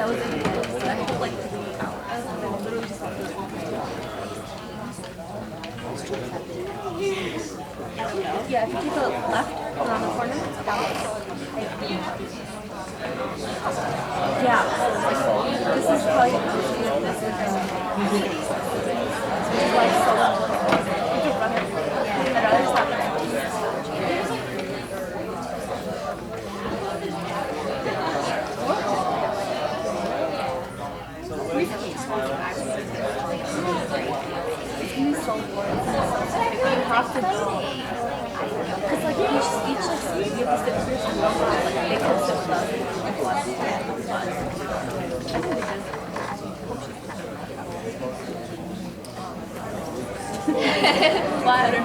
that was intense. That took like 3 hours. I literally just slept through all night. Yeah, if you take a left around the corner, that was yeah. This is probably this is like so long. You could run it. I'd rather stop at it's gonna be so boring. You have to go. Because like each like you have to sit for yourself, like they can sit with us. Louder.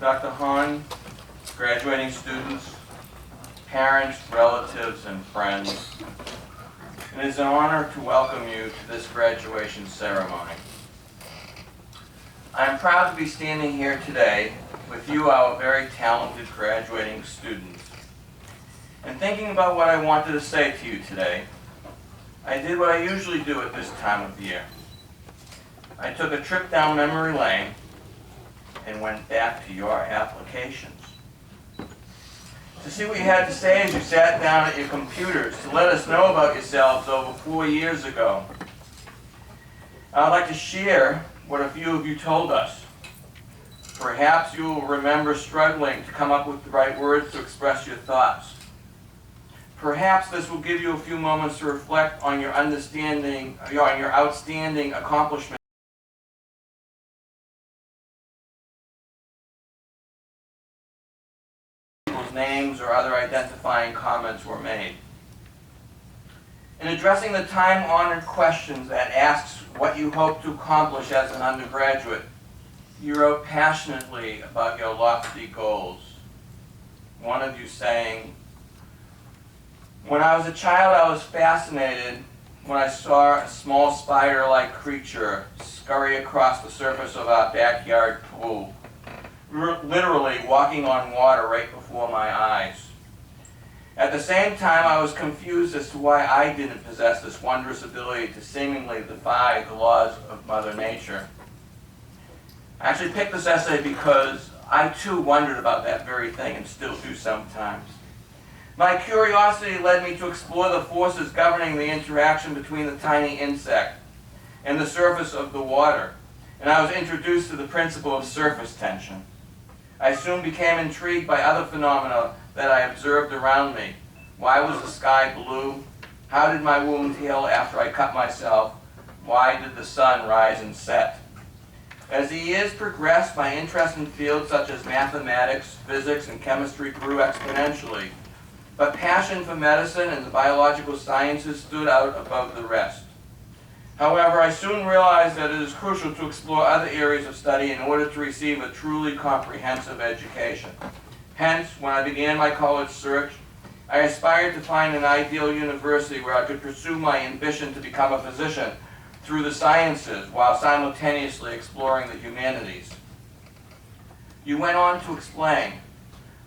Dr. Hahn, graduating students, parents, relatives, and friends, it is an honor to welcome you to this graduation ceremony. I am proud to be standing here today with you, our very talented graduating students. And thinking about what I wanted to say to you today, I did what I usually do at this time of year. I took a trip down memory lane and went back to your applications to see what you had to say as you sat down at your computers to let us know about yourselves over 4 years ago. I'd like to share what a few of you told us. Perhaps you will remember struggling to come up with the right words to express your thoughts. Perhaps this will give you a few moments to reflect on your understanding, on your outstanding accomplishments. Names or other identifying comments were made. In addressing the time-honored questions that asks what you hope to accomplish as an undergraduate, you wrote passionately about your lofty goals. One of you saying, "When I was a child, I was fascinated when I saw a small spider-like creature scurry across the surface of our backyard pool, literally walking on water right before my eyes. At the same time, I was confused as to why I didn't possess this wondrous ability to seemingly defy the laws of Mother Nature." I actually picked this essay because I too wondered about that very thing and still do sometimes. My curiosity led me to explore the forces governing the interaction between the tiny insect and the surface of the water, and I was introduced to the principle of surface tension. I soon became intrigued by other phenomena that I observed around me. Why was the sky blue? How did my wound heal after I cut myself? Why did the sun rise and set? As the years progressed, my interest in fields such as mathematics, physics, and chemistry grew exponentially, but passion for medicine and the biological sciences stood out above the rest. However, I soon realized that it is crucial to explore other areas of study in order to receive a truly comprehensive education. Hence, when I began my college search, I aspired to find an ideal university where I could pursue my ambition to become a physician through the sciences while simultaneously exploring the humanities. You went on to explain,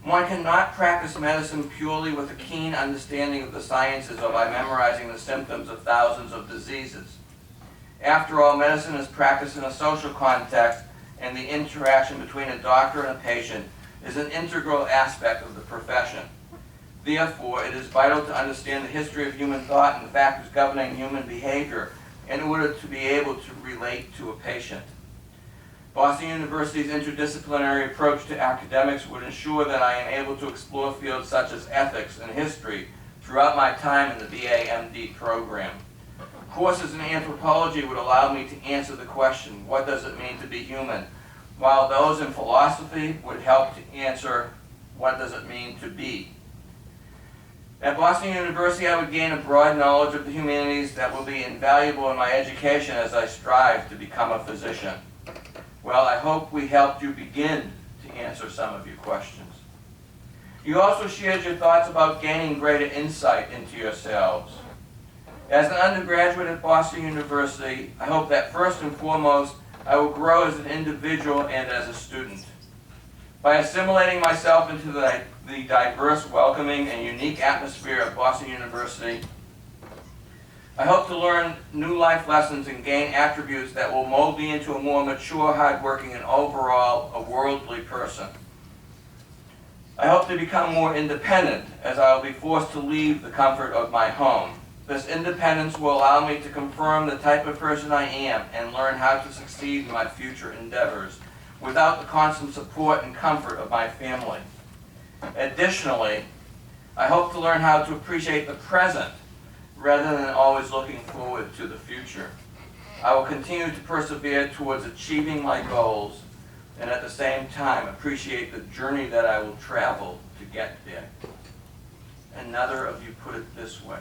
one cannot practice medicine purely with a keen understanding of the sciences or by memorizing the symptoms of thousands of diseases. After all, medicine is practiced in a social context, and the interaction between a doctor and a patient is an integral aspect of the profession. Therefore, it is vital to understand the history of human thought and the factors governing human behavior in order to be able to relate to a patient. Boston University's interdisciplinary approach to academics would ensure that I am able to explore fields such as ethics and history throughout my time in the BA-MD program. Courses in anthropology would allow me to answer the question, what does it mean to be human? While those in philosophy would help to answer, what does it mean to be? At Boston University, I would gain a broad knowledge of the humanities that will be invaluable in my education as I strive to become a physician. Well, I hope we helped you begin to answer some of your questions. You also shared your thoughts about gaining greater insight into yourselves. As an undergraduate at Boston University, I hope that first and foremost, I will grow as an individual and as a student. By assimilating myself into the diverse, welcoming, and unique atmosphere of Boston University, I hope to learn new life lessons and gain attributes that will mold me into a more mature, hardworking, and overall a worldly person. I hope to become more independent as I will be forced to leave the comfort of my home. This independence will allow me to confirm the type of person I am and learn how to succeed in my future endeavors without the constant support and comfort of my family. Additionally, I hope to learn how to appreciate the present rather than always looking forward to the future. I will continue to persevere towards achieving my goals and at the same time appreciate the journey that I will travel to get there. Another of you put it this way.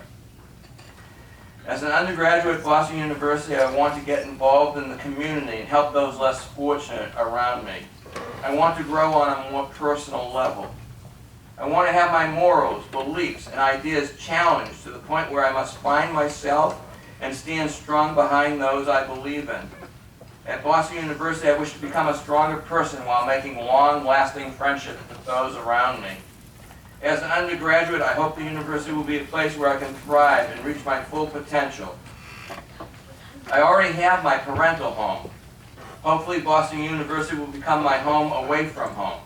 As an undergraduate at Boston University, I want to get involved in the community and help those less fortunate around me. I want to grow on a more personal level. I want to have my morals, beliefs, and ideas challenged to the point where I must find myself and stand strong behind those I believe in. At Boston University, I wish to become a stronger person while making long-lasting friendships with those around me. As an undergraduate, I hope the university will be a place where I can thrive and reach my full potential. I already have my parental home. Hopefully, Boston University will become my home away from home.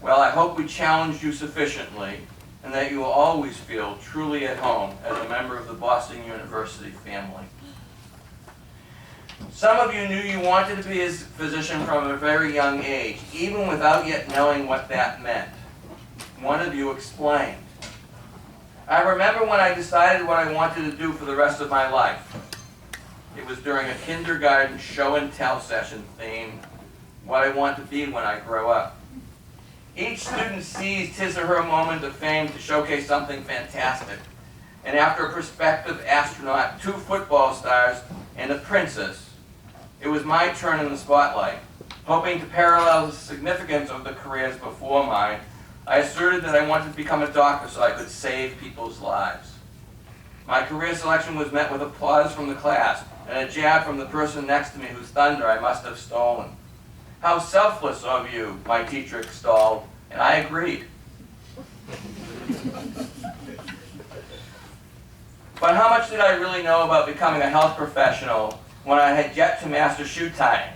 Well, I hope we challenged you sufficiently and that you will always feel truly at home as a member of the Boston University family. Some of you knew you wanted to be a physician from a very young age, even without yet knowing what that meant. One of you explained. I remember when I decided what I wanted to do for the rest of my life. It was during a kindergarten show and tell session themed, what I want to be when I grow up. Each student seized his or her moment of fame to showcase something fantastic. And after a prospective astronaut, 2 football stars, and a princess, it was my turn in the spotlight. Hoping to parallel the significance of the careers before mine, I asserted that I wanted to become a doctor so I could save people's lives. My career selection was met with applause from the class and a jab from the person next to me whose thunder I must have stolen. How selfless of you, my teacher extolled, and I agreed. But how much did I really know about becoming a health professional when I had yet to master shoe tying?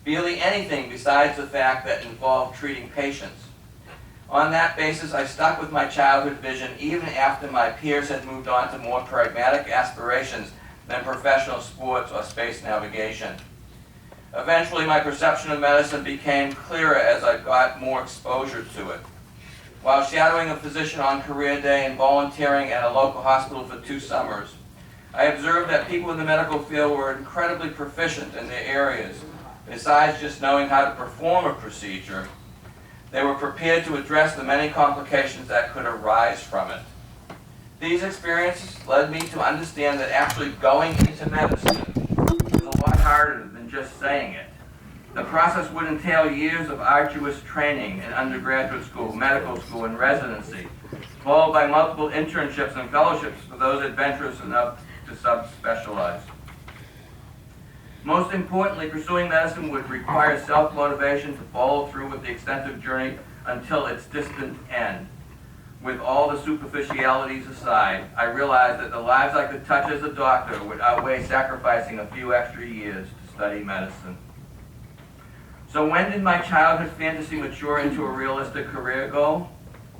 Barely anything besides the fact that it involved treating patients. On that basis, I stuck with my childhood vision even after my peers had moved on to more pragmatic aspirations than professional sports or space navigation. Eventually, my perception of medicine became clearer as I got more exposure to it. While shadowing a physician on career day and volunteering at a local hospital for 2 summers, I observed that people in the medical field were incredibly proficient in their areas. Besides just knowing how to perform a procedure, they were prepared to address the many complications that could arise from it. These experiences led me to understand that actually going into medicine is a lot harder than just saying it. The process would entail years of arduous training in undergraduate school, medical school, and residency, followed by multiple internships and fellowships for those adventurous enough to subspecialize. Most importantly, pursuing medicine would require self-motivation to follow through with the extensive journey until its distant end. With all the superficialities aside, I realized that the lives I could touch as a doctor would outweigh sacrificing a few extra years to study medicine. So when did my childhood fantasy mature into a realistic career goal?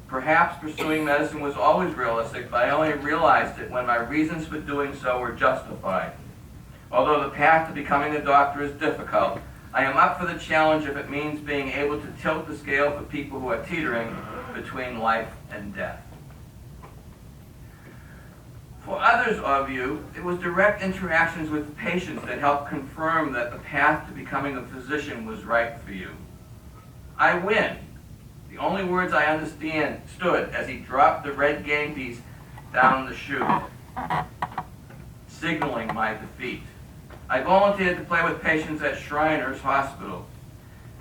Perhaps pursuing medicine was always realistic, but I only realized it when my reasons for doing so were justified. Although the path to becoming a doctor is difficult, I am up for the challenge if it means being able to tilt the scale for people who are teetering between life and death. For others of you, it was direct interactions with patients that helped confirm that the path to becoming a physician was right for you. I win. The only words I stood as he dropped the red game piece down the chute, signaling my defeat. I volunteered to play with patients at Shriners Hospital.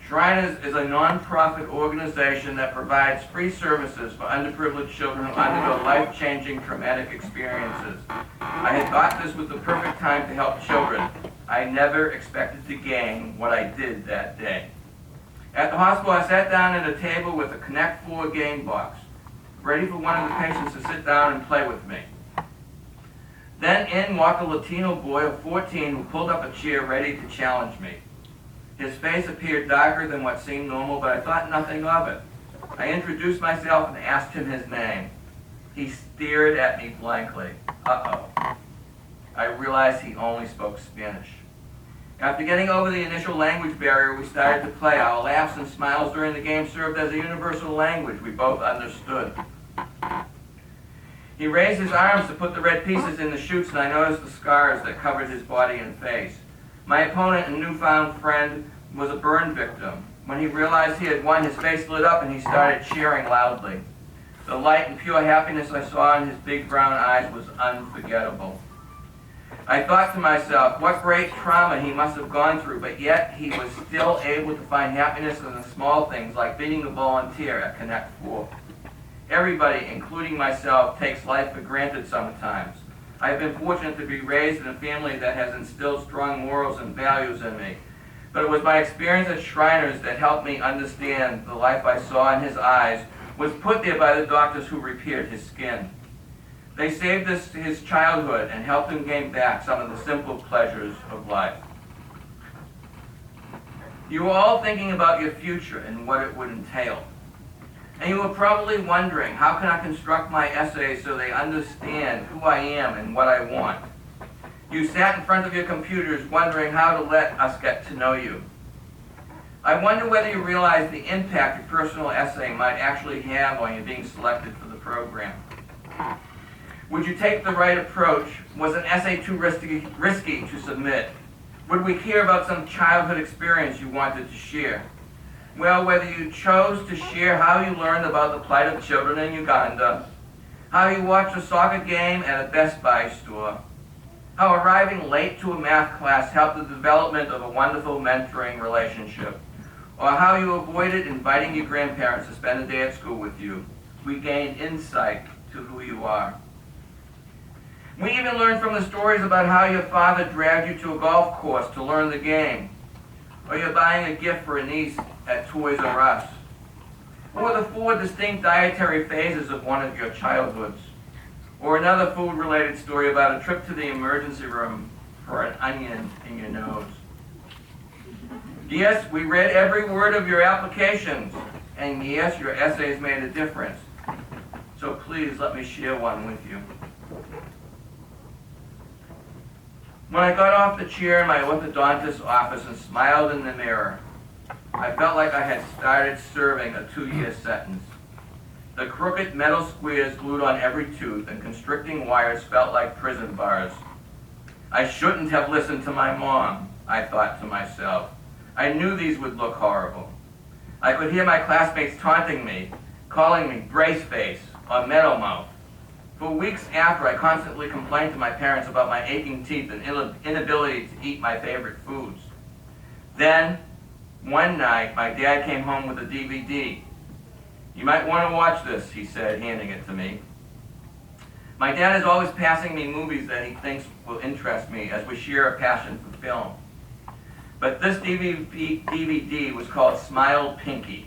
Shriners is a non-profit organization that provides free services for underprivileged children who undergo life-changing traumatic experiences. I had thought this was the perfect time to help children. I never expected to gain what I did that day. At the hospital, I sat down at a table with a Connect 4 game box, ready for one of the patients to sit down and play with me. Then in walked a Latino boy of 14 who pulled up a chair ready to challenge me. His face appeared darker than what seemed normal, but I thought nothing of it. I introduced myself and asked him his name. He stared at me blankly. Uh-oh. I realized he only spoke Spanish. After getting over the initial language barrier, we started to play. Our laughs and smiles during the game served as a universal language we both understood. He raised his arms to put the red pieces in the chutes, and I noticed the scars that covered his body and face. My opponent and newfound friend was a burn victim. When he realized he had won, his face lit up and he started cheering loudly. The light and pure happiness I saw in his big brown eyes was unforgettable. I thought to myself, what great trauma he must have gone through, but yet he was still able to find happiness in the small things, like being a volunteer at Connect 4. Everybody, including myself, takes life for granted sometimes. I have been fortunate to be raised in a family that has instilled strong morals and values in me. But it was my experience at Shriners that helped me understand the life I saw in his eyes was put there by the doctors who repaired his skin. They saved his childhood and helped him gain back some of the simple pleasures of life. You were all thinking about your future and what it would entail. And you were probably wondering, how can I construct my essays so they understand who I am and what I want? You sat in front of your computers wondering how to let us get to know you. I wonder whether you realize the impact your personal essay might actually have on you being selected for the program. Would you take the right approach? Was an essay too risky to submit? Would we hear about some childhood experience you wanted to share? Well, whether you chose to share how you learned about the plight of children in Uganda, how you watched a soccer game at a Best Buy store, how arriving late to a math class helped the development of a wonderful mentoring relationship, or how you avoided inviting your grandparents to spend a day at school with you, we gained insight to who you are. We even learned from the stories about how your father dragged you to a golf course to learn the game, or you're buying a gift for a niece at Toys R Us, or the 4 distinct dietary phases of one of your childhoods, or another food-related story about a trip to the emergency room for an onion in your nose. Yes, we read every word of your applications, and yes, your essays made a difference. So please let me share one with you. When I got off the chair in my orthodontist's office and smiled in the mirror, I felt like I had started serving a 2-year sentence. The crooked metal squares glued on every tooth and constricting wires felt like prison bars. I shouldn't have listened to my mom, I thought to myself. I knew these would look horrible. I could hear my classmates taunting me, calling me brace face or metal mouth. For weeks after, I constantly complained to my parents about my aching teeth and inability to eat my favorite foods. Then, one night, my dad came home with a DVD. You might want to watch this, he said, handing it to me. My dad is always passing me movies that he thinks will interest me as we share a passion for film. But this DVD was called Smile Pinky.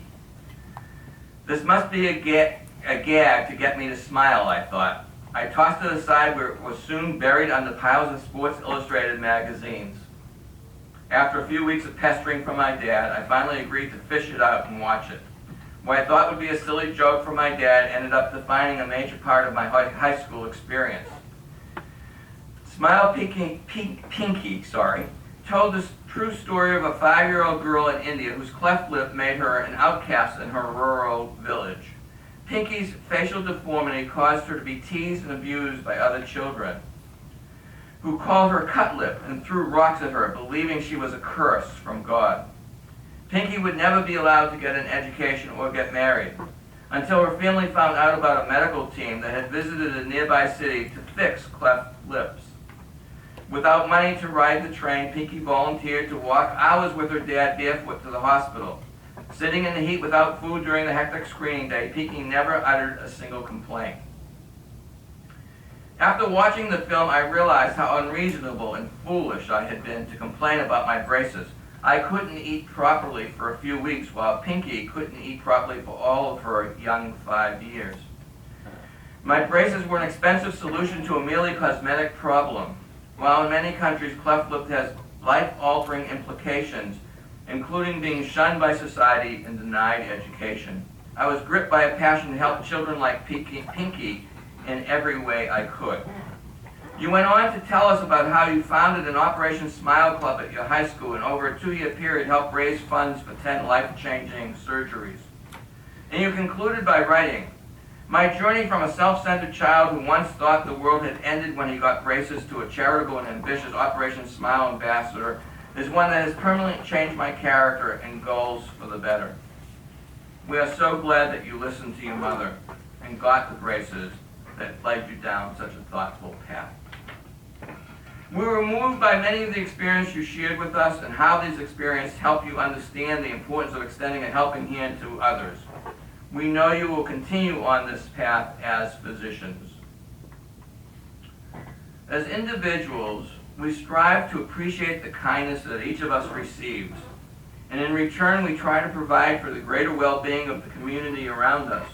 This must be a gag to get me to smile, I thought. I tossed it aside where it was soon buried under piles of Sports Illustrated magazines. After a few weeks of pestering from my dad, I finally agreed to fish it out and watch it. What I thought would be a silly joke from my dad ended up defining a major part of my high school experience. Smile Pinky told the true story of a 5-year-old girl in India whose cleft lip made her an outcast in her rural village. Pinky's facial deformity caused her to be teased and abused by other children, who called her cut lip and threw rocks at her, believing she was a curse from God. Pinky would never be allowed to get an education or get married, until her family found out about a medical team that had visited a nearby city to fix cleft lips. Without money to ride the train, Pinky volunteered to walk hours with her dad barefoot to the hospital. Sitting in the heat without food during the hectic screening day, Pinky never uttered a single complaint. After watching the film, I realized how unreasonable and foolish I had been to complain about my braces. I couldn't eat properly for a few weeks, while Pinky couldn't eat properly for all of her young 5 years. My braces were an expensive solution to a merely cosmetic problem. While in many countries cleft lip has life-altering implications, including being shunned by society and denied education, I was gripped by a passion to help children like Pinky in every way I could. You went on to tell us about how you founded an Operation Smile Club at your high school and over a 2-year period helped raise funds for 10 life-changing surgeries. And you concluded by writing, "My journey from a self-centered child who once thought the world had ended when he got braces to a charitable and ambitious Operation Smile ambassador is one that has permanently changed my character and goals for the better. We are so glad that you listened to your mother and got the braces that led you down such a thoughtful path." We were moved by many of the experiences you shared with us and how these experiences help you understand the importance of extending a helping hand to others. We know you will continue on this path as physicians. As individuals, we strive to appreciate the kindness that each of us receives, and in return we try to provide for the greater well-being of the community around us.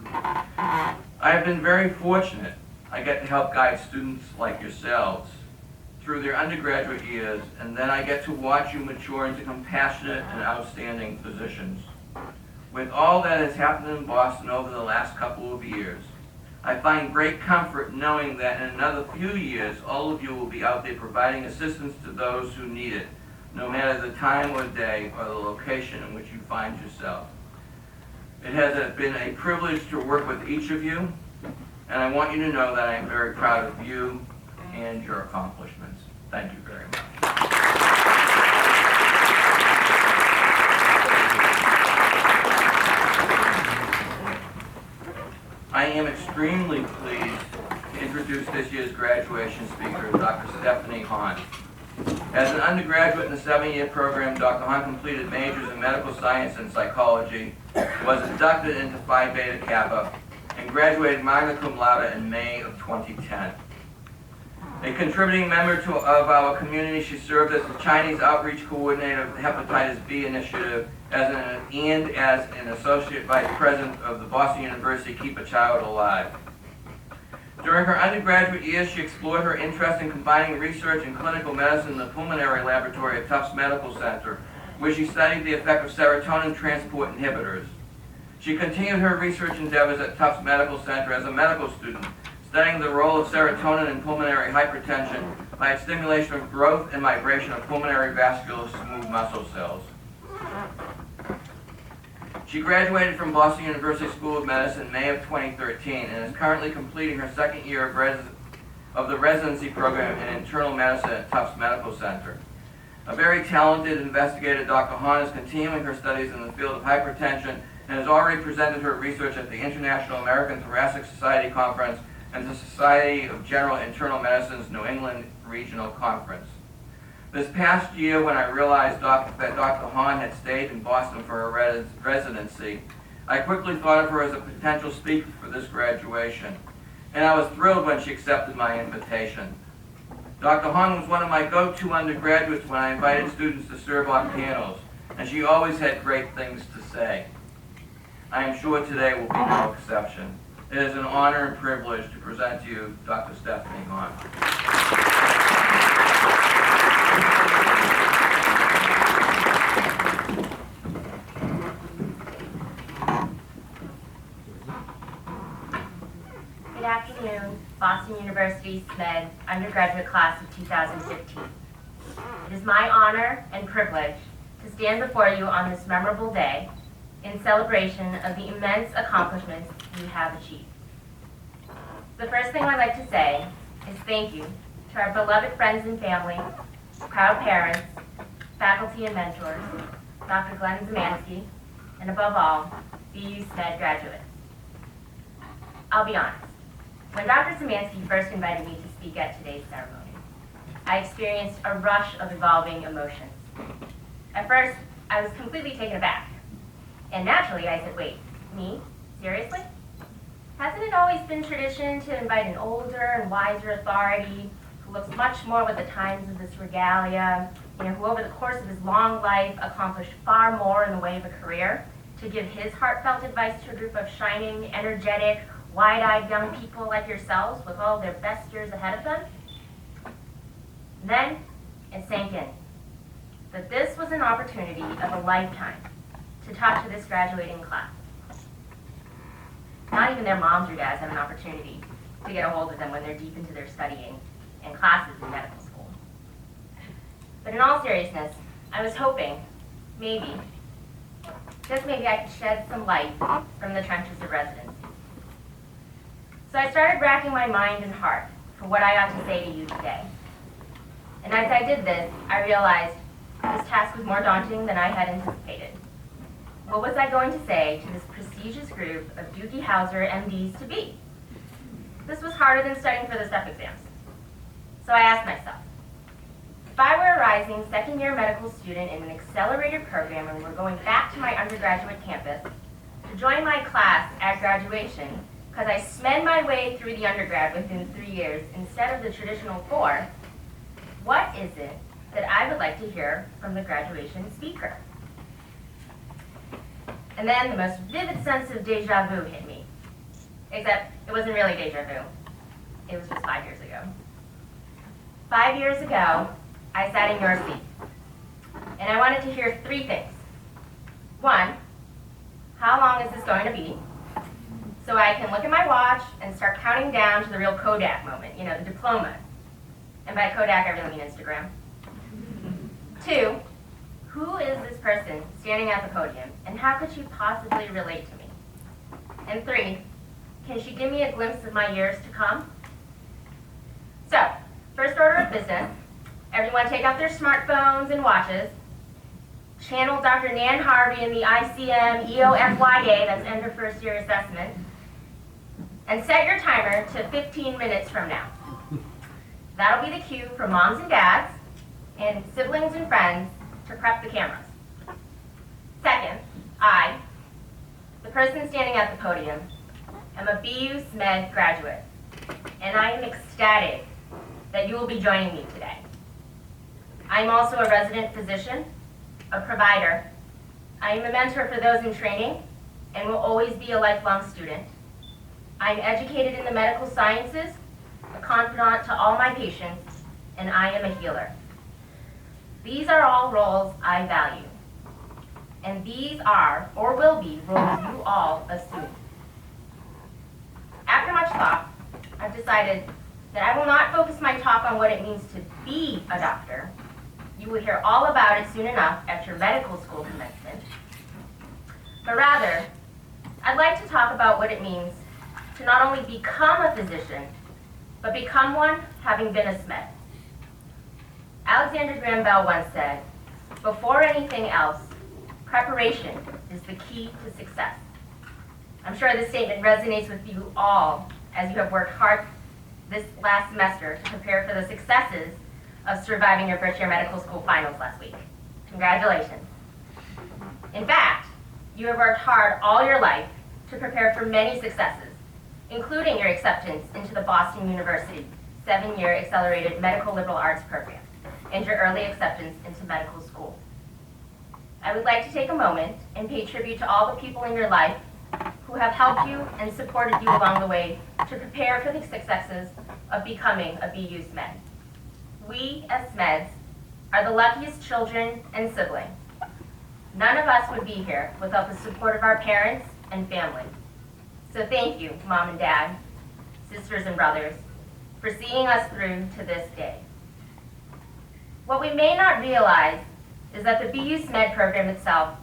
I have been very fortunate. I get to help guide students like yourselves through their undergraduate years, and then I get to watch you mature into compassionate and outstanding physicians. With all that has happened in Boston over the last couple of years, I find great comfort knowing that in another few years, all of you will be out there providing assistance to those who need it, no matter the time or day or the location in which you find yourself. It has been a privilege to work with each of you, and I want you to know that I am very proud of you and your accomplishments. Thank you very much. I am extremely pleased to introduce this year's graduation speaker, Dr. Stephanie Hahn. As an undergraduate in the 7-year program, Dr. Hahn completed majors in medical science and psychology, was inducted into Phi Beta Kappa, and graduated magna cum laude in May of 2010. A contributing member of our community, she served as the Chinese Outreach Coordinator of the Hepatitis B Initiative and as an Associate Vice President of the Boston University Keep a Child Alive. During her undergraduate years, she explored her interest in combining research in clinical medicine in the pulmonary laboratory at Tufts Medical Center, where she studied the effect of serotonin transport inhibitors. She continued her research endeavors at Tufts Medical Center as a medical student, studying the role of serotonin in pulmonary hypertension by its stimulation of growth and migration of pulmonary vascular smooth muscle cells. She graduated from Boston University School of Medicine in May of 2013 and is currently completing her 2nd year of the residency program in internal medicine at Tufts Medical Center. A very talented investigator, Dr. Hahn is continuing her studies in the field of hypertension and has already presented her research at the International American Thoracic Society Conference and the Society of General Internal Medicine's New England Regional Conference. This past year, when I realized that Dr. Hahn had stayed in Boston for her residency, I quickly thought of her as a potential speaker for this graduation, and I was thrilled when she accepted my invitation. Dr. Hung was one of my go-to undergraduates when I invited students to serve on panels, and she always had great things to say. I am sure today will be no exception. It is an honor and privilege to present to you Dr. Stephanie Hahn. Good afternoon, Boston University Smed undergraduate class of 2015. It is my honor and privilege to stand before you on this memorable day in celebration of the immense accomplishments you have achieved. The first thing I'd like to say is thank you to our beloved friends and family, proud parents, faculty and mentors, Dr. Glenn Zemansky, and above all, BU Smed graduates. I'll be honest, when Dr. Zemansky first invited me to speak at today's ceremony, I experienced a rush of evolving emotions. At first, I was completely taken aback. And naturally, I said, wait, me? Seriously? Hasn't it always been tradition to invite an older and wiser authority who looks much more with the times of this regalia, who over the course of his long life accomplished far more in the way of a career, to give his heartfelt advice to a group of shining, energetic, wide-eyed young people like yourselves with all their best years ahead of them? Then it sank in that this was an opportunity of a lifetime to talk to this graduating class. Not even their moms or dads have an opportunity to get a hold of them when they're deep into their studying and classes in medical school. But in all seriousness, I was hoping, maybe, just maybe I could shed some light from the trenches of residency. So I started racking my mind and heart for what I ought to say to you today. And as I did this, I realized this task was more daunting than I had anticipated. What was I going to say to this prestigious group of Doogie Howser MDs to be? This was harder than studying for the step exams. So I asked myself, if I were a rising second-year medical student in an accelerated program and were going back to my undergraduate campus to join my class at graduation because I sped my way through the undergrad within 3 years instead of the traditional 4, what is it that I would like to hear from the graduation speaker? And then the most vivid sense of deja vu hit me. Except it wasn't really deja vu. It was just 5 years ago. 5 years ago, I sat in your seat. And I wanted to hear 3 things. 1, how long is this going to be? So I can look at my watch and start counting down to the real Kodak moment, the diploma. And by Kodak, I really mean Instagram. 2, who is this person standing at the podium, and how could she possibly relate to me? And 3, can she give me a glimpse of my years to come? So, first order of business, everyone take out their smartphones and watches, channel Dr. Nan Harvey in the ICM EOFYA, that's end of first year assessment, and set your timer to 15 minutes from now. That'll be the cue for moms and dads, and siblings and friends to prep the cameras. Second, I, the person standing at the podium, am a BU Smed graduate, and I am ecstatic that you will be joining me today. I am also a resident physician, a provider. I am a mentor for those in training, and will always be a lifelong student. I am educated in the medical sciences, a confidant to all my patients, and I am a healer. These are all roles I value. And these are, or will be, roles you all assume. After much thought, I've decided that I will not focus my talk on what it means to be a doctor. You will hear all about it soon enough at your medical school commencement. But rather, I'd like to talk about what it means to not only become a physician, but become one having been a Smed. Alexander Graham Bell once said, before anything else, preparation is the key to success. I'm sure this statement resonates with you all as you have worked hard this last semester to prepare for the successes of surviving your first year medical school finals last week. Congratulations. In fact, you have worked hard all your life to prepare for many successes, including your acceptance into the Boston University 7-year accelerated medical liberal arts program and your early acceptance into medical school. I would like to take a moment and pay tribute to all the people in your life who have helped you and supported you along the way to prepare for the successes of becoming a BU Smed. We, as Smeds, are the luckiest children and siblings. None of us would be here without the support of our parents and family. So thank you, Mom and Dad, sisters and brothers, for seeing us through to this day. What we may not realize is that the BU Smed program itself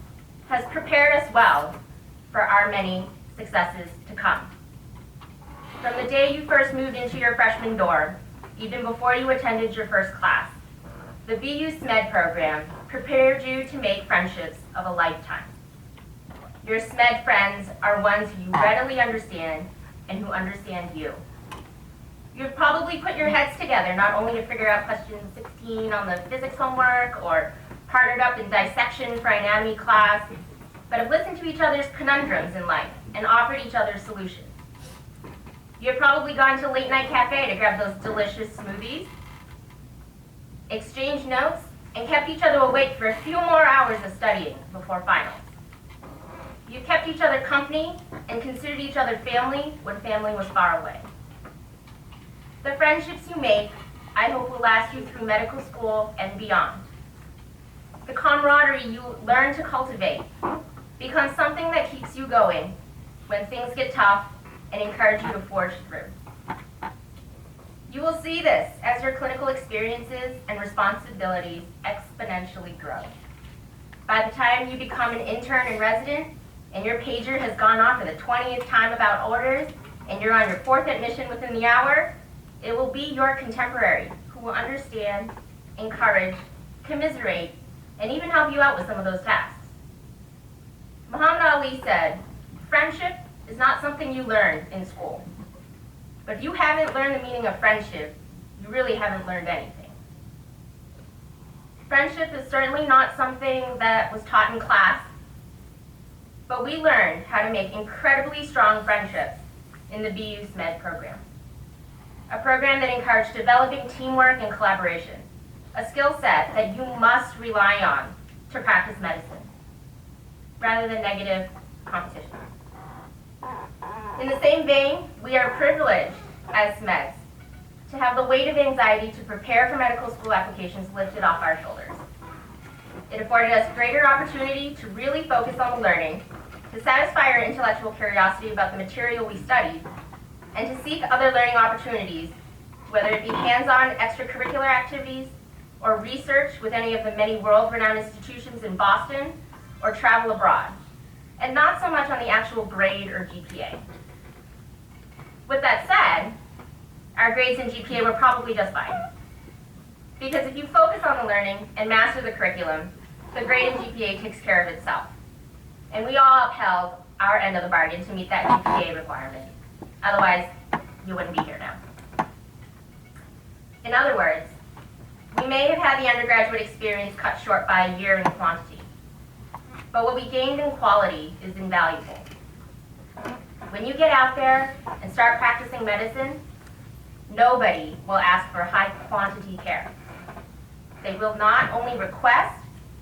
has prepared us well for our many successes to come. From the day you first moved into your freshman dorm, even before you attended your first class, the BU Smed program prepared you to make friendships of a lifetime. Your Smed friends are ones who you readily understand and who understand you. You've probably put your heads together not only to figure out question 16 on the physics homework or partnered up in dissection for anatomy class, but have listened to each other's conundrums in life and offered each other solutions. You have probably gone to late night cafe to grab those delicious smoothies, exchanged notes, and kept each other awake for a few more hours of studying before finals. You kept each other company and considered each other family when family was far away. The friendships you make, I hope, will last you through medical school and beyond. The camaraderie you learn to cultivate becomes something that keeps you going when things get tough and encourage you to forge through. You will see this as your clinical experiences and responsibilities exponentially grow. By the time you become an intern and resident, and your pager has gone off for the 20th time about orders, and you're on your 4th admission within the hour, it will be your contemporary who will understand, encourage, commiserate, and even help you out with some of those tasks. Muhammad Ali said, "Friendship is not something you learn in school. But if you haven't learned the meaning of friendship, you really haven't learned anything." Friendship is certainly not something that was taught in class, but we learned how to make incredibly strong friendships in the BU Smed program. A program that encouraged developing teamwork and collaboration, a skill set that you must rely on to practice medicine, rather than negative competition. In the same vein, we are privileged as Smeds to have the weight of anxiety to prepare for medical school applications lifted off our shoulders. It afforded us greater opportunity to really focus on the learning, to satisfy our intellectual curiosity about the material we studied, and to seek other learning opportunities, whether it be hands-on extracurricular activities or research with any of the many world-renowned institutions in Boston, or travel abroad, and not so much on the actual grade or GPA. With that said, our grades and GPA were probably just fine. Because if you focus on the learning and master the curriculum, the grade and GPA takes care of itself. And we all upheld our end of the bargain to meet that GPA requirement. Otherwise, you wouldn't be here now. In other words, we may have had the undergraduate experience cut short by a year in quantity, but what we gained in quality is invaluable. When you get out there and start practicing medicine, nobody will ask for high quantity care. They will not only request,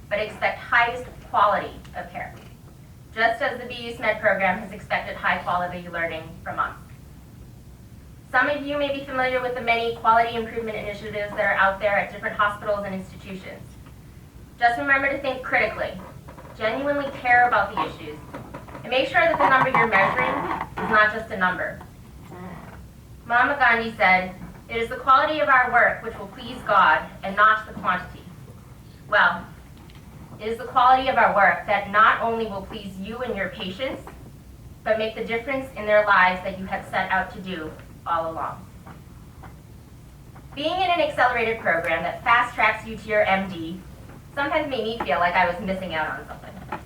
but expect highest quality of care, just as the BU Smed program has expected high quality learning from us. Some of you may be familiar with the many quality improvement initiatives that are out there at different hospitals and institutions. Just remember to think critically, genuinely care about the issues, and make sure that the number you're measuring is not just a number. Mahatma Gandhi said, "It is the quality of our work which will please God and not the quantity." Well, it is the quality of our work that not only will please you and your patients, but make the difference in their lives that you have set out to do all along. Being in an accelerated program that fast-tracks you to your MD sometimes made me feel like I was missing out on something.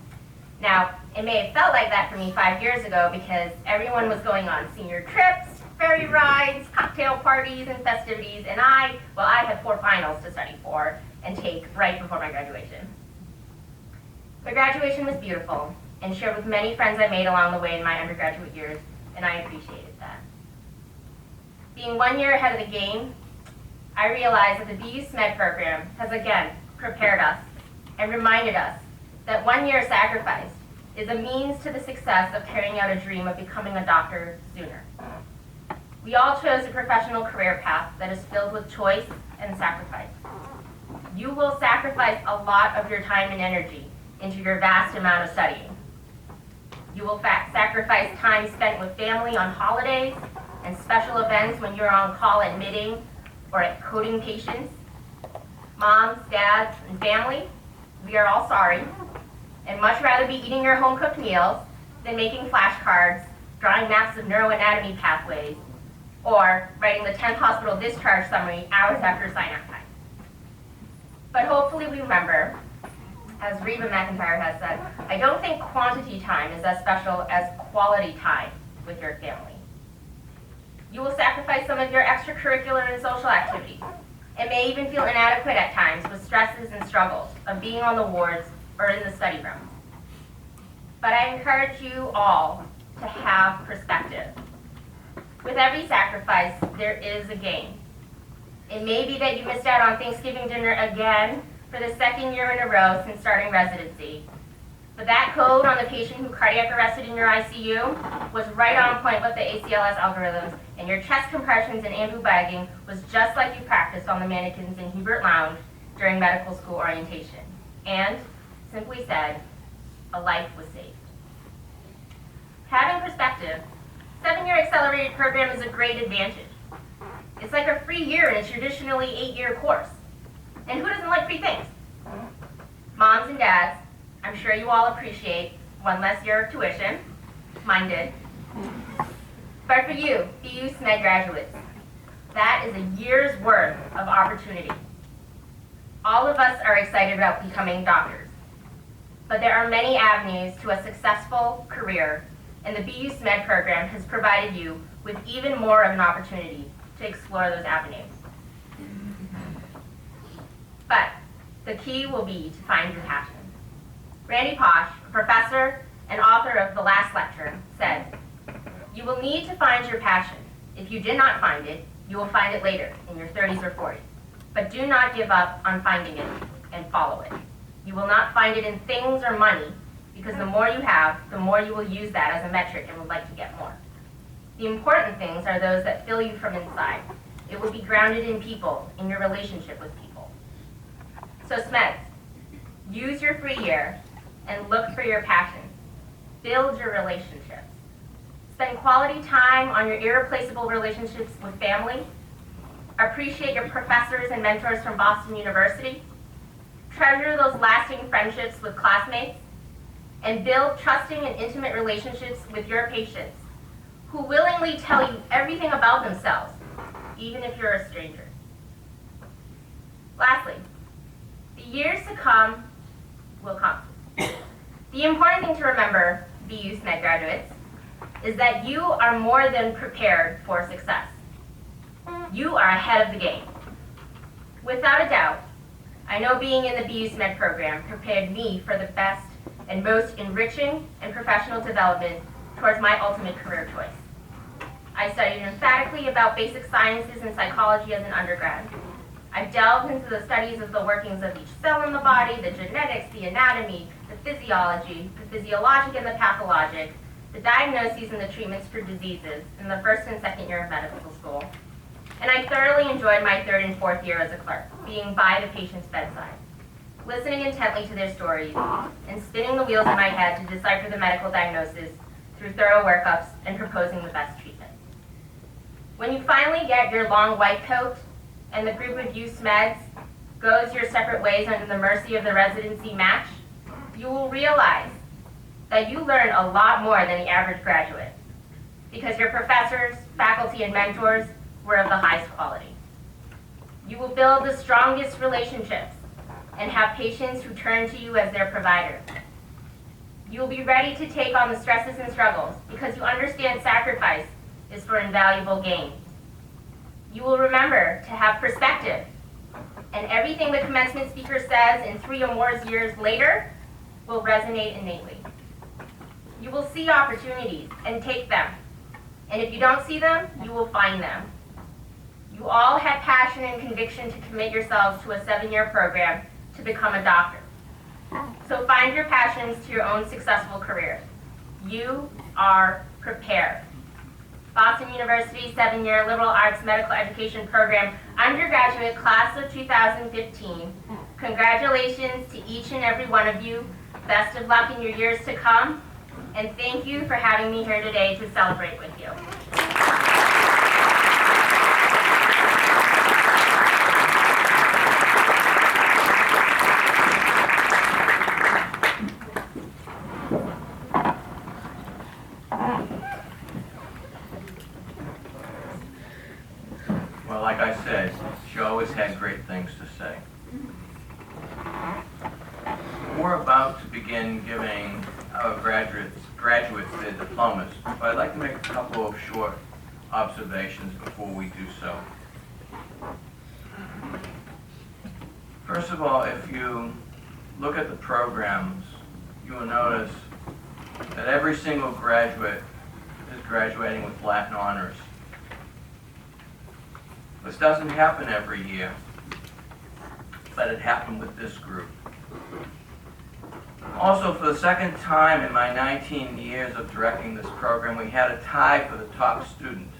Now, it may have felt like that for me 5 years ago because everyone was going on senior trips, ferry rides, cocktail parties, and festivities, and I had 4 finals to study for and take right before my graduation. My graduation was beautiful and shared with many friends I made along the way in my undergraduate years, and I appreciated that. Being 1 year ahead of the game I realize that the BU Smed program has again prepared us and reminded us that 1 year sacrifice is a means to the success of carrying out a dream of becoming a doctor sooner. We all chose a professional career path that is filled with choice and sacrifice. You will sacrifice a lot of your time and energy into your vast amount of studying. You will sacrifice time spent with family on holidays and special events when you're on call admitting or at coding patients. Moms, dads, and family, we are all sorry, and much rather be eating your home-cooked meals than making flashcards, drawing maps of neuroanatomy pathways, or writing the 10th hospital discharge summary hours after sign-up time. But hopefully we remember, as Reba McIntyre has said, I don't think quantity time is as special as quality time with your family. You will sacrifice some of your extracurricular and social activities, and may even feel inadequate at times with stresses and struggles of being on the wards or in the study room. But I encourage you all to have perspective. With every sacrifice, there is a gain. It may be that you missed out on Thanksgiving dinner again for the second year in a row since starting residency. But that code on the patient who cardiac arrested in your ICU was right on point with the ACLS algorithms, and your chest compressions and ambu bagging was just like you practiced on the mannequins in Hubert Lounge during medical school orientation. And, simply said, a life was saved. Having perspective, 7-year accelerated program is a great advantage. It's like a free year in a traditionally 8-year course. And who doesn't like free things? Moms and dads, I'm sure you all appreciate one less year of tuition. Mine did. But for you, BU Smed graduates, that is a year's worth of opportunity. All of us are excited about becoming doctors, but there are many avenues to a successful career, and the BU Smed program has provided you with even more of an opportunity to explore those avenues. But the key will be to find your passion. Randy Posh, a professor and author of The Last Lecture, said, "You will need to find your passion. If you did not find it, you will find it later, in your 30s or 40s. But do not give up on finding it and follow it. You will not find it in things or money, because the more you have, the more you will use that as a metric and would like to get more. The important things are those that fill you from inside. It will be grounded in people, in your relationship with people." So Smeds, use your free year and look for your passion. Build your relationships. Spend quality time on your irreplaceable relationships with family. Appreciate your professors and mentors from Boston University. Treasure those lasting friendships with classmates. And build trusting and intimate relationships with your patients, who willingly tell you everything about themselves, even if you're a stranger. Lastly, the years to come will come. The important thing to remember, BU Smed graduates, is that you are more than prepared for success. You are ahead of the game. Without a doubt, I know being in the BU Smed program prepared me for the best and most enriching and professional development towards my ultimate career choice. I studied emphatically about basic sciences and psychology as an undergrad. I've delved into the studies of the workings of each cell in the body, the genetics, the anatomy, the physiology, the physiologic and the pathologic, the diagnoses and the treatments for diseases in the first and second year of medical school. And I thoroughly enjoyed my third and fourth year as a clerk, being by the patient's bedside, listening intently to their stories, and spinning the wheels in my head to decipher the medical diagnosis through thorough workups and proposing the best treatment. When you finally get your long white coat and the group of you Smeds goes your separate ways under the mercy of the residency match, you will realize that you learn a lot more than the average graduate, because your professors, faculty, and mentors were of the highest quality. You will build the strongest relationships and have patients who turn to you as their provider. You will be ready to take on the stresses and struggles because you understand sacrifice is for invaluable gain. You will remember to have perspective, and everything the commencement speaker says in 3 or more years later will resonate innately. You will see opportunities and take them, and if you don't see them, you will find them. You You all had passion and conviction to commit yourselves to a 7-year program to become a doctor. So find your passions to your own successful careers. You are prepared. Boston University 7-year liberal arts medical education program undergraduate class of 2015. Congratulations to each and every one of you. Best of luck in your years to come. And thank you for having me here today to celebrate with you. Well, like I said, she always had great things to say. We're about to begin giving our graduates their diplomas, but I'd like to make a couple of short observations before we do so. First of all, if you look at the programs, you will notice that every single graduate is graduating with Latin honors. This doesn't happen every year, but it happened with this group. Also, for the second time in my 19 years of directing this program, we had a tie for the top student.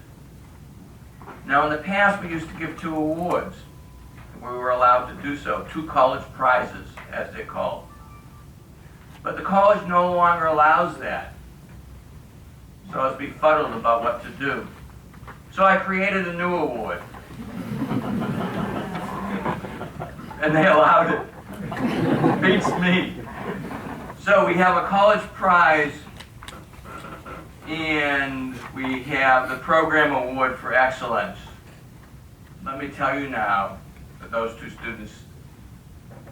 Now, in the past, we used to give 2 awards. We were allowed to do so, 2 college prizes, as they're called. But the college no longer allows that. So I was befuddled about what to do. So I created a new award. And they allowed it. Beats me. So we have a college prize, and we have the program award for excellence. Let me tell you now that those 2 students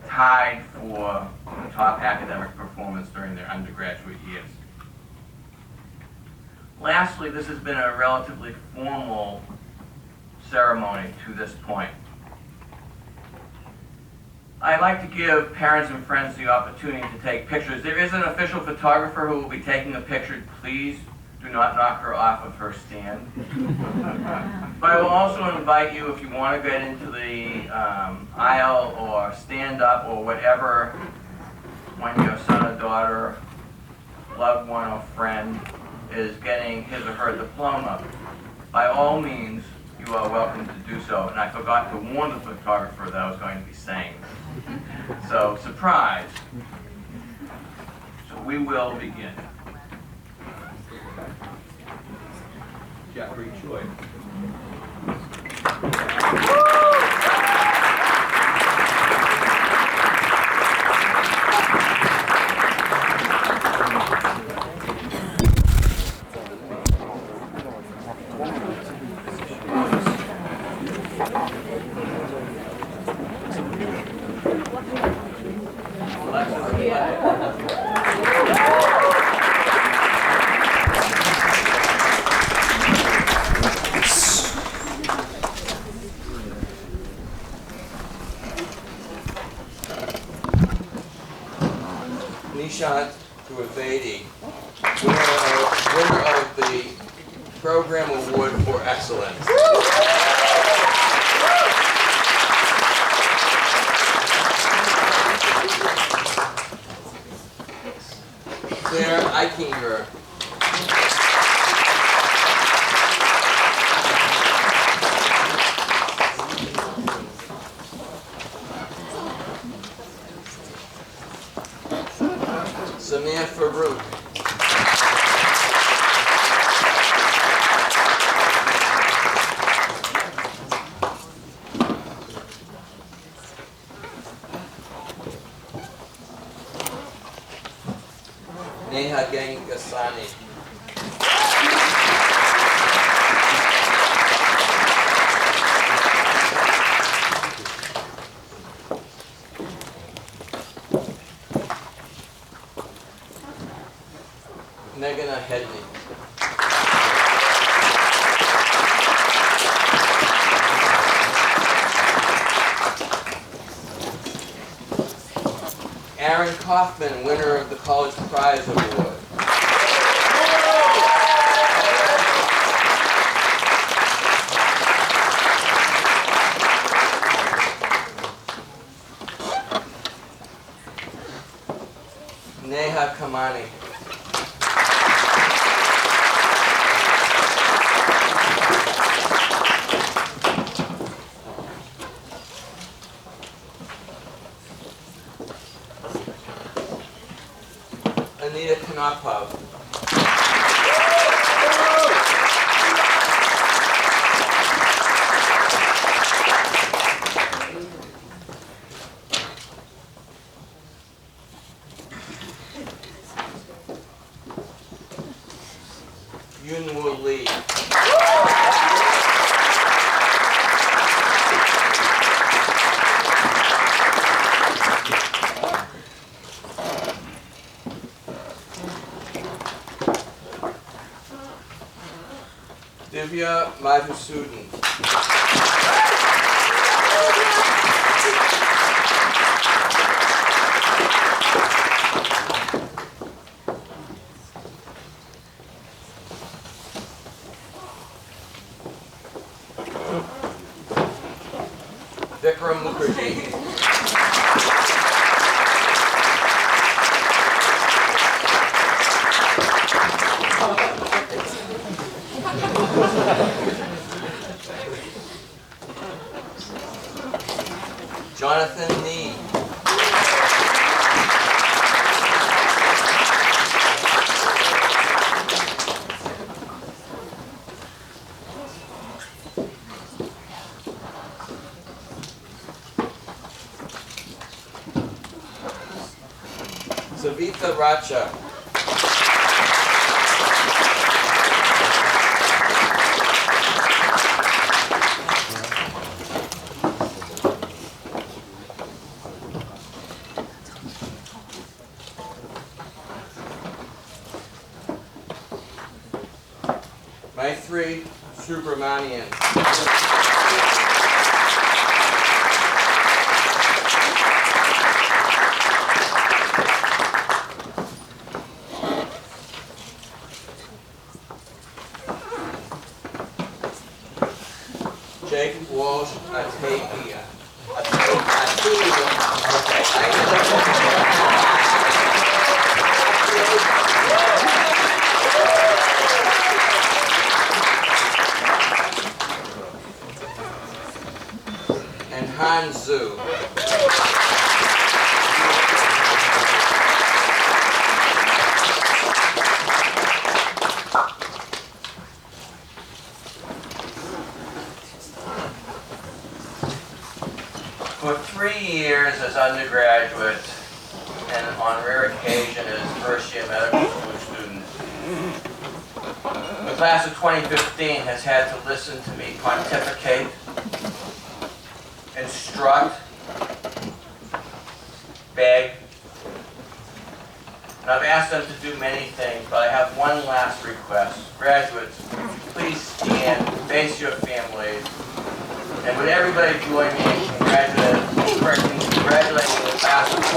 tied for the top academic performance during their undergraduate years. Lastly, this has been a relatively formal ceremony to this point. I'd like to give parents and friends the opportunity to take pictures. There is an official photographer who will be taking a picture. Please do not knock her off of her stand. But I will also invite you, if you want to get into the aisle or stand up or whatever, when your son or daughter, loved one or friend is getting his or her diploma, by all means, you are welcome to do so. And I forgot to warn the photographer that I was going to be saying this. So, surprise. So we will begin. Jeffrey Choi. Nishant Trivedi, winner of the Program Award for Excellence. Claire Eichinger. Samir Farouk. Neha Gangasani. Meghana Hedney. Aaron Kaufman, winner of the College Prize Award. Neha Kamani. Anita Knopov. Yunwoo Lee. Divya Madhusudan. Vikram Mukherjee. Jonathan Nee. Savita Racha. Maitri Subramanian. Jacob Walsh Atavia. And Han Zhu. For 3 years as undergraduate and on rare occasion as first-year medical school student, the class of 2015 has had to listen to me pontificate, instruct, beg, and I've asked them to do many things, but I have one last request. Graduates, please stand, face your families, and would everybody join me in congratulating the class of 2015?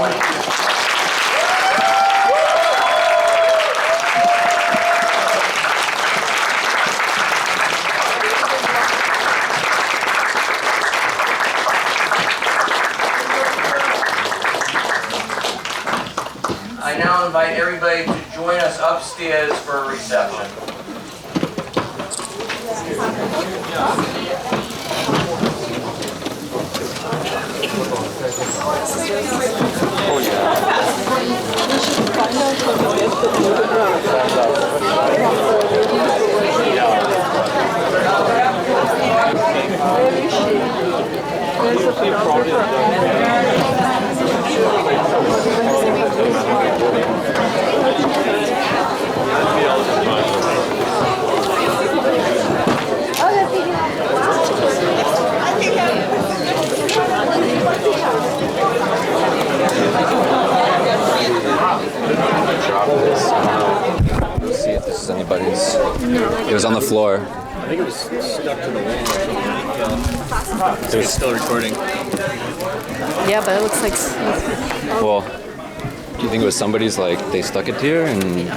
I now invite everybody to join us upstairs for a reception. Oh yeah. See if this is anybody's. It was on the floor. I think it was stuck to the wall or something. So it's still recording. Yeah, but it looks like. Well, do you think it was somebody's, like, they stuck it here and...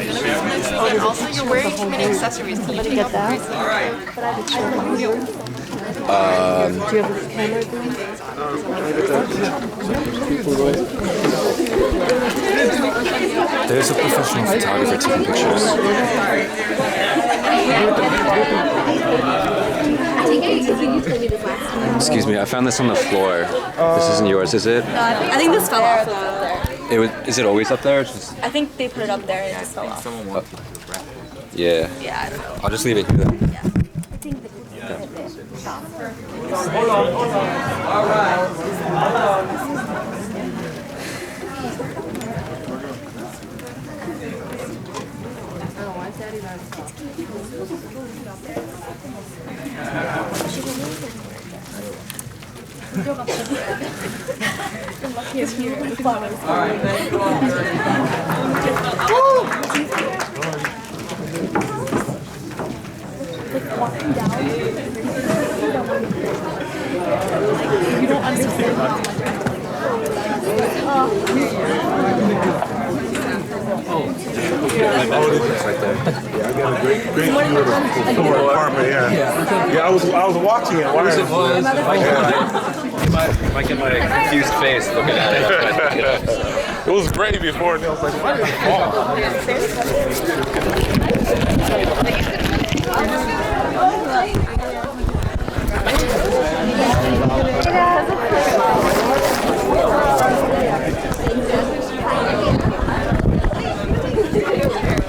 Also, you're wearing too many accessories. Can you take off the bracelet? All right. Do you have a camera going? There's a professional photographer taking pictures. Excuse me, I found this on the floor. This isn't yours, is it? I think this fell off. Is it always up there? Or just... I think they put it up there and it just fell off. Someone wants to Yeah. Yeah, I don't know. I'll just leave it here then. Alright, thank you all very You don't understand. Right there. Yeah, I got a great view of the apartment. Yeah, I was watching it. Why? You might get my confused face looking at it. But, you know. It was great before, and I was like, why did it fall?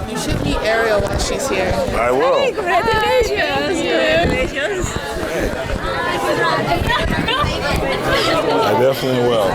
You should meet Ariel while she's here. I will. Congratulations. I definitely will.